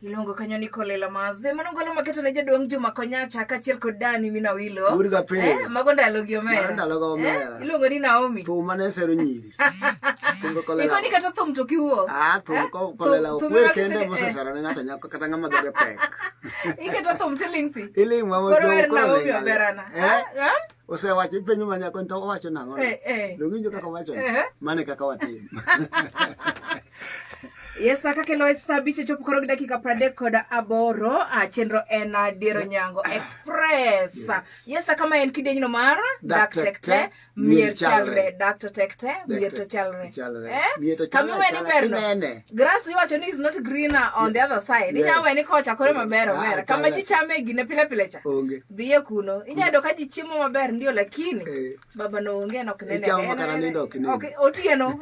Ilongo kanyo ni Kolela Maze manongolo maketo ne jaduong' Juma Konyacha kaachiel kod Dani Minawilo. Urga pe. Mago ndalogi omera. Ndalogo omera. Ilongo ni Naomi. Thum mane sero nyiri. Thum Kolela. Ikoni kata thum to kiwuok. Thum Kolela okwer kende mosesero ne ng'ato nyako kata ng'ama dhoge pek. Iketo thum tiling' pi. Iling' ma koro wer Naomi oberana. Osewacho penjo ma nyako to owacho nang'o? Donginjo kaka owacho. Mane kaka watim. Yes, kakelo sabiche chopo koro dakika 38 chenro en Diero Nyango Express. Yes, kama en kidenyno mar dak tekte mier chalre, dak to tekte mier to chalre. Kami weni berno. Grass iwacho ni is not greener on the other side. Inya weni kocha kore maber omera. Kama ji chame gine pile pile cha. Dhiye kuno. Inya do ka ji chiemo maber ndio lakini baba no onge no kinene. Ichamo makana nindo kinene. Okay, otieno.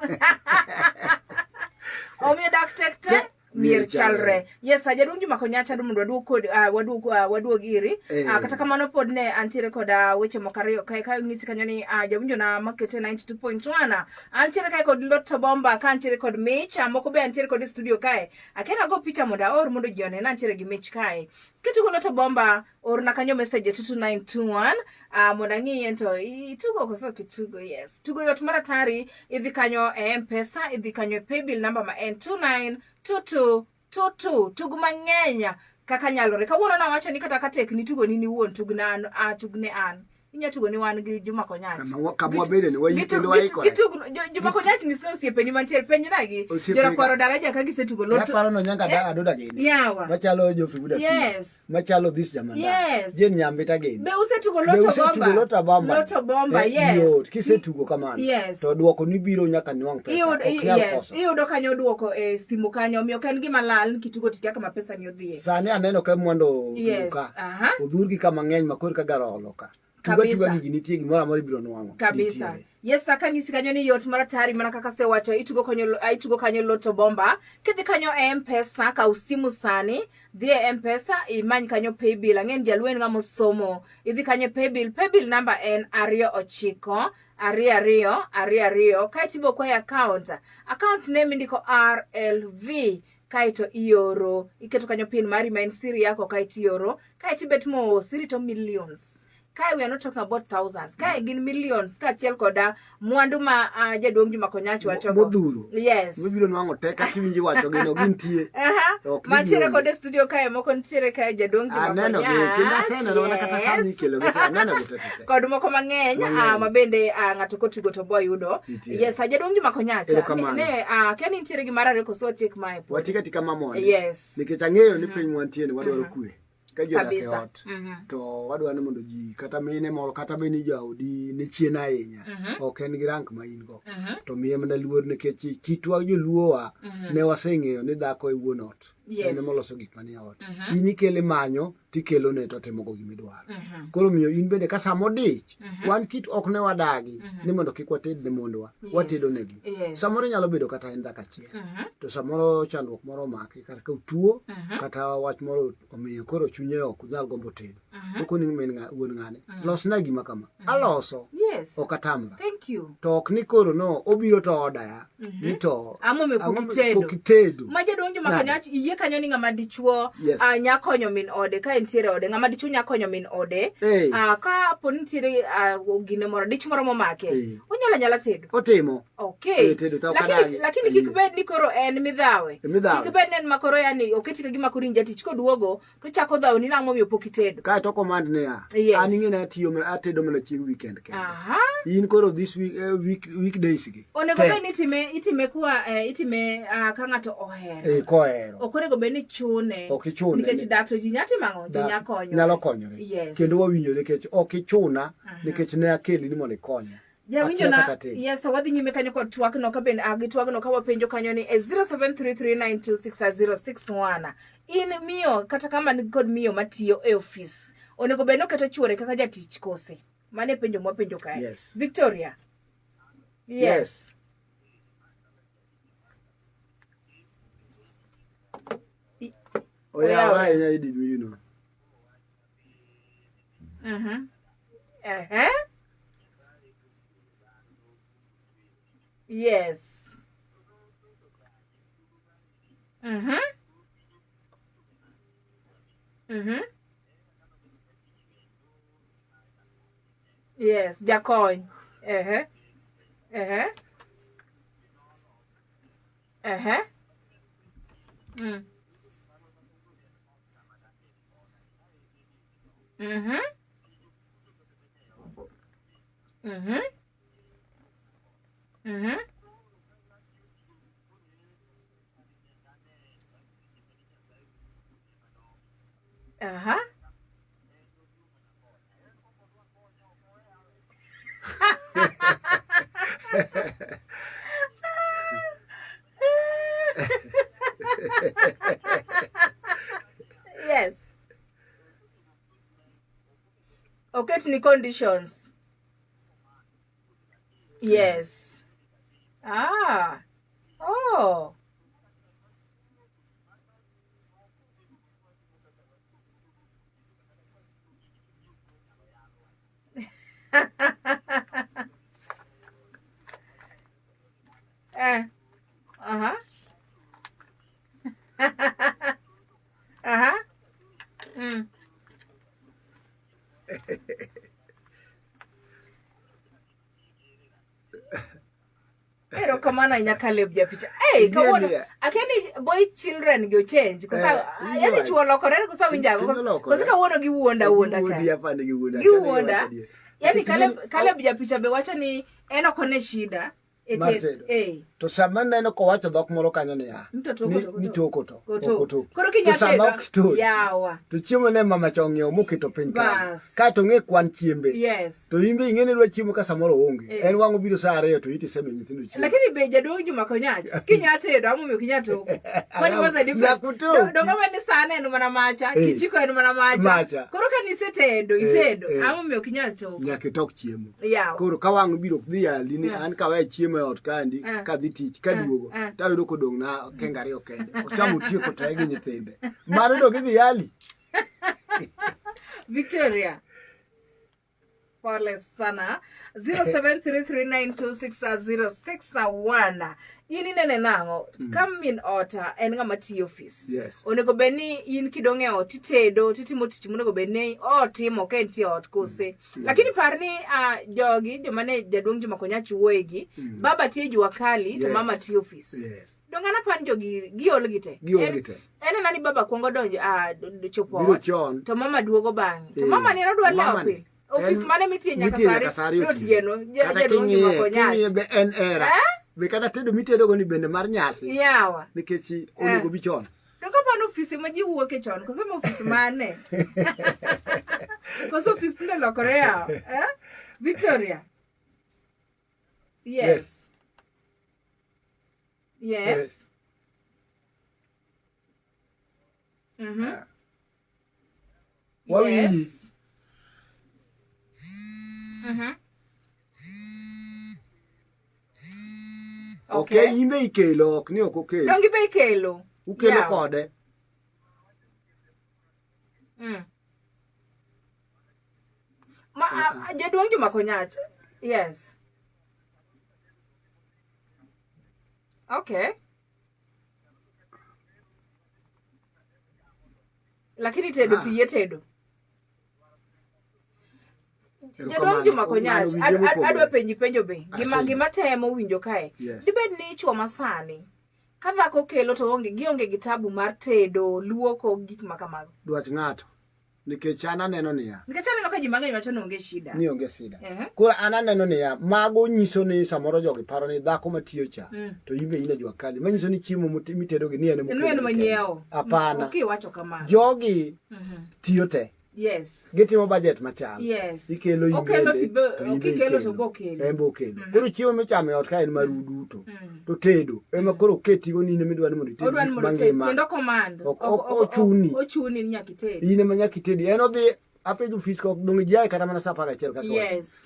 Omiyo dak tekte mier chalre. Yes, jaduong' Juma Konyacha mondo waduog iri. Kata kamano pod ne antiere kod weche mokariyo kae ng'isi kanyo ni jawinjo na makete 92.1. Antiere kae kod Lotto Bomba, ka antiere kod Mich, moko be antiere kod studio kae. Akena go picha mondo ji one na antiere gi Mich kae. Kitugo Lotto Bomba orna kanyo message 22921 mondo ang'i ento itugo koso kitugo. Yes, tugo yot maratari idhi kanyo M-Pesa, idhi kanyo paybill number ma en 292222. Tugo mang'enya kaka nyalore. Kawuono na wacho ni kata ka tekni tugo ni wuon tugne an. Inya tugo ni wan gi Juma Konyacha. Kama bede ni wayito waiko. Juma Konyacha ni sio siepeni mantiere penj nagi. Jora kwaro daraja ka gisetugo Lotto. Paro no nyanga adoda gini. Yawa. Machalo Jofibuda. Yes. Machalo this jamanda. Yes. Jen Nyambita gini. Be usetugo Lotto Bomba. Lotto Bomba, yes. Yo, kisetugo kamano. Yes. To duoko ni biro nyaka niwang' pesa. Yes. Iyudo kanyo duoko simu kanyo. Omiyo ka en gima lal kitugo tikia kama pesa ni odhiye. Sani aneno ka mondo duka. Odhurgi kama ng'eny makori ka garo oloka. Kabisa. Tuga nitie gimora moro biro nwang'o. Kabisa. Yes, kanisi kanyo ni yot maratari mana kaka se wacho itugo kanyo Lotto Bomba. Kidhi kanyo M-Pesa ka usimu sani, dhie M-Pesa imany kanyo paybill. Ang'en jalwen ng'amo somo. Idhi kanyo paybill number en 292222. Kaitibo kwa account name ndiko RLV. Kaito ioro. Iketo kanyo pin mari main siri yako kaiti ioro. Kaiti bet mo siri to millions. Kai we are not talking about thousands. Kai gin millions ka chiel koda mwandu ma jaduong' Juma Konyacha wacho modhuro. Yes. Mibiro nwang'o teka kiwinji wacho gino gintie. Mantiere kod studio kae moko ntiere kae jaduong' Juma Konyacha. Aneno gi kinda sene wana kata sani kelo gita aneno gitete. Kod moko mang'eny mabende ng'ato kotugo to boy yudo. Yes, jaduong' Juma Konyacha. Ne keni ntiere gi marare koso tik mai. Watika tika mamoni. Yes. Nikech ang'eyo ni piny wantie ni wadwaro kwe. Ka jodak e ot to wadwa ni mondo ji kata mine moro kata beni jaodi ni chien ahinya ok en gi rank ma in go to miye mana luor nikech kitwa joluowa ne waseng'eyo ni dhako e wuon ot en moloso gik manie ot in ikele manyo tikelo ne to timo go gimidwaro koro miyo in bende ka samo dich wan kit ok ne wadagi ni mondo kik wated ne mondwa watedo negi samoro nyalo bedo kata en dhaka chiel to samoro chandruok moro make kata ka tuo kata wach moro omiyo koro chunye ok nyal gombo tedo okoni men wuon ng'ane losna gima kama aloso ok atamra to ok ni koro no obiro to odaya ni to amo kitedo ma jaduong' Juma Konyacha iye kanyo ni ng'ama dichuo nyakonyo min ode ka entiere ode ng'ama dichuo nyakonyo min ode ka po nitiere gine moro dich moro momake onyala tedo otimo tedo to kadagi lakini kik bed ni koro en midhawe kik bed nen makoro yani oketi ka gima koro inja tich koduogo to chako dhaw ni nang'o miyo pok itedo ka to command ne an ing'ena atedo mana chieng weekend kende in koro this weekdays gi onego bed ni itime kwa itime ka ng'ato ohero kohero okonego bed ni chune nikech dak to ji nyati mang'o ji nyakonyo nyalo konyore kendo wawinjo nikech ok ichuna nikech ne akeli ni mondo ikonya Jawinjo na yes wadhi nyime kanyo kod twak no ka ben agitwag no ka wapenjo kanyo ni 0733926061 in miyo kata kama ni kod miyo matiyo e office onego bed no keto chuore kaka jatich kose mane penjo mwapenjo kae Victoria yes. Oh yeah, right, yeah, did you know? Yes. Yes, jakony. Mm. Yes. Okay, ni conditions. Yes. Ah. Oh. Mm. Erokamano ahinya Caleb japicha. Hey, kawuono akeni boy children go change kosa yani chuo lokore kosa winjago kosa kawuono giwuonda ka. Giwuonda. Yani Caleb japicha be wacho ni en okone shida. To sama neno kowacho dhok moro kanyo niya ni toko to koro kinyatedo yawa to chiemo ne mama chong'iewo moketo piny ka to ng'e kwan chiembe to imbe ing'e dwa chiemo ka samoro onge en wang'o biro saa 2 to iti seme nyithindo chiemo lakini be jaduong' Juma Konyach kinyatedo amomiyo kinyatoko kwani was a difference donga wani sana en mana macha kichiko en mana macha koro kanisetedo itedo amomiyo kinyatoko nyaka itok chiemo koro ka wang'o biro dhi yali ni an kawe chiemo ot kandi ka dhi tich ka duogo tayudo kodong' na kenga 2 kende ochamo tieko to gi nyithinde mano do gidhi yali Victoria pole sana 0733926061 ini nene nango kam min ota en ngama tiyo office onego beni in kidonge ot itedo titimo tich monego beni otimo ka entie ot kose lakini parni jogi jomane jaduong' Juma Konyach wuoyigi baba tiyo jua kali to mama tiyo office dongana pan jogi giol gite en nani baba kuongo donjo chopo to mama duogo bang'e to mama ni nodwa leo pile office mane mitie nyaka sari otieno jaduong' Juma Konyach be en era be kada tedo mitedo go ni bende mar nyasi yawa nikech onego bichon to kapano office ma ji wuoke chon koso office mane koso office ne lokore yawa Victoria yes yes Okay, imbe ikelo ok ni ok okelo. Dongi be ikelo. Ukelo kode. Jaduong' Juma Konyach. Yes. Okay. Lakini tedo tiye tedo. Jaduong' Juma Konyach adwa penjo be gima temo winjo kae dibed ni chuo masani ka dhako kelo to gionge gitabu mar tedo luoko gik makamago dwach ng'ato nikech ana neno niya ka ji mang'eny wacho ni onge shida ni onge shida koro ana neno niya mago nyiso ni samoro jogi paro ni dhako matiyo cha to imbe ina jua kali manyiso ni chiemo mitedo gi ni en manyiewo apana kiwacho kamano jogi tiyo te yes gitimo budget machal ikelo ikelo to bokelo koro chiemo michamo ot ka en maru duto to tedo ema koro ketigo nine midwani mondo itedi mangima kendo command ochuni nyaka itedi ine manyaka itedi en odhi apejo office ko dong jiae kata mana saa 11 ka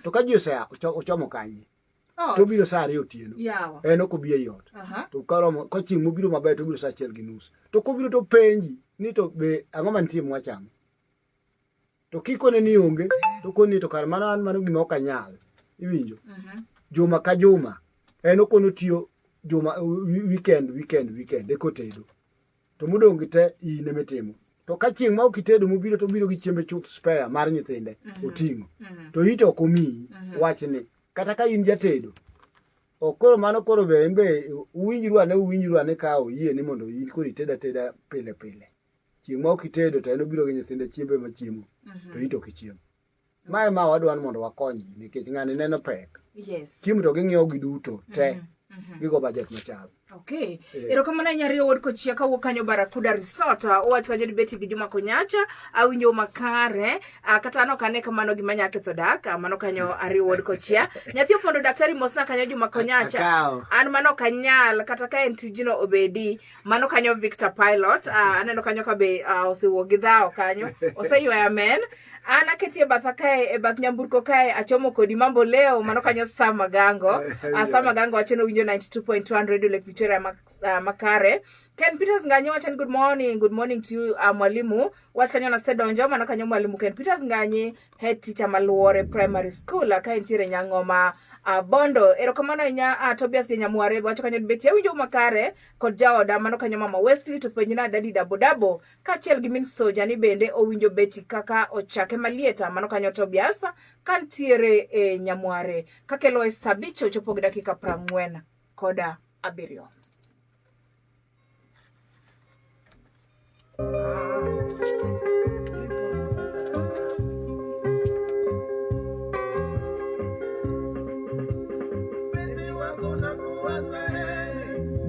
to ka ji osea ochomo kanye to biro saa 2 otieno en ok obi ei ot to karomo ko chieng' mobiro maber to biro saa 1:30 to kobiro to penji ni to be ang'o mantie mwachamo to kikone ni onge to koni to kar mano gima ok anyal iwinjo juma ka juma en okono tiyo juma weekend e kotedo to modong te ine metimo to ka chieng' ma ok itedo mobiro to biro gi chiembe chuth spare mar nyithinde oting'o to ite ok omiyi wachni kata ka in jatedo okoro mano koro be embe uwinjru ane ka oyie ni mondo in koro iteda pile pile chieng' ma ok itedo to en obiro gi nyithinde chiembe machiemo to ite ok ichiemo mae ma wadwa mondo wakonygi nikech ng'ani neno pek chiemo to ging'iewo gi duto te gigo budget machal. Okay. Erokamano Nyario Wuod Kochia kawuok kanyo Barakuda Resort. Owach kanyo ni beti gi Juma Konyacha awinjo makare kata an ok ane kamano gima nya ketho dak mano kanyo Ario Wuod Kochia. Nyathi opondo daktari mosna kanyo Juma Konyacha. An mano ok anyal kata ka en tijno obedi mano kanyo Victor Pilot. Aneno kanyo ka be osewuok gi dhao kanyo. Oseywayo amen. An aketie batha kae e bath nyamburko kae achomo kodi mambo leo mano kanyo Sama Gango. Sama Gango wacheno winjo 92.1 Radio Lake Victoria makare. Ken Peters Nganye wachan good morning to you mwalimu. Wach kanyo na sedonjo mano kanyo mwalimu Ken Peters Nganye head teacher Maluore Primary School ka entiere Nyang'oma Bondo. Erokamano nya Tobias Nyamware wacho kanyo beti awinjo makare kod jaoda mano kanyo mama Wesley to penjina dadi dabo kachiel gi min soja ni bende owinjo beti kaka ochake malieta mano kanyo Tobias kantiere e Nyamware kakelo sabicho chopo gi dakika 40 koda abirio.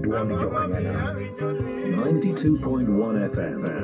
Dwani Joanna 92.1 FM.